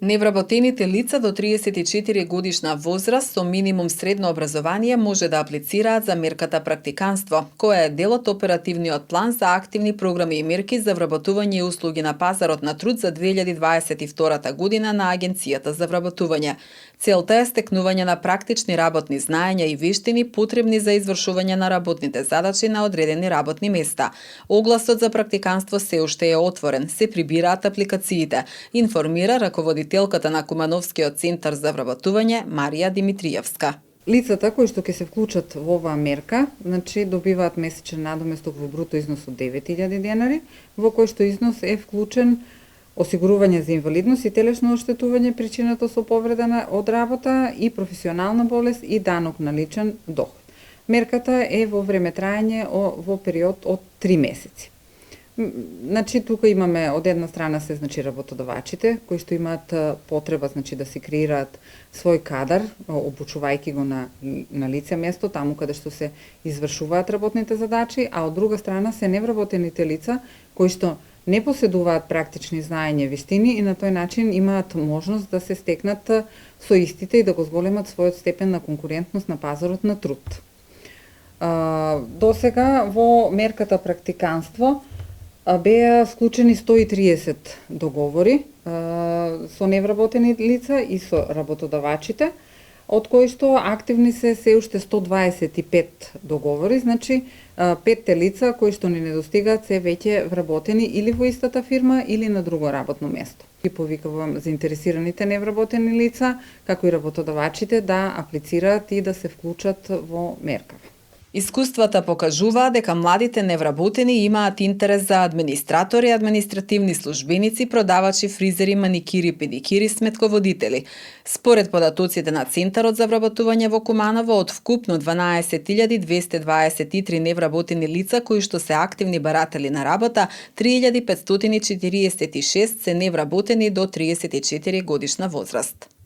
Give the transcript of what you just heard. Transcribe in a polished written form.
Невработените лица до 34 годишна возраст со минимум средно образование може да аплицираат за мерката практиканство, која е дел од оперативниот план за активни програми и мерки за вработување и услуги на пазарот на труд за 2022 година на Агенцијата за вработување. Целта е стекнување на практични работни знаења и вештини потребни за извршување на работните задачи на одредени работни места. Огласот за практиканство се уште е отворен, се прибираат апликациите, информира раководителката на Кумановскиот центар за вработување Марија Димитриевска. Лицата кои што ќе се вклучат во оваа мерка, добиваат месечен надоместок во бруто износ од 9000 денари, во кој што износ е вклучен осигурување за инвалидност и телесно оштетување причината со повреда од работа и професионална болест и данок на личен доход. Мерката е во време траење во период од 3 месеци. Тука имаме од една страна се работодавачите кои што имаат потреба да се креираат свој кадар, обучувајќи го на лице место таму каде што се извршуваат работните задачи, а од друга страна се невработените лица кои што не поседуваат практични знаења и вештини и на тој начин имаат можност да се стекнат со истите и да го зголемат својот степен на конкурентност на пазарот на труд. Досега во мерката практиканство беа склучени 130 договори со невработени лица и со работодавачите, од кои што активни се уште 125 договори, 5 лица кои што ни недостигаат се веќе вработени или во истата фирма или на друго работно место. И повикувам заинтересираните невработени лица, како и работодавачите да аплицираат и да се вклучат во меркава. Искуствата покажуваат дека младите невработени имаат интерес за администратори, административни службеници, продавачи, фризери, маникири, педикири, сметководители. Според податоците на Центарот за вработување во Куманово, од вкупно 12.223 невработени лица кои што се активни баратели на работа, 3.546 се невработени до 34 годишна возраст.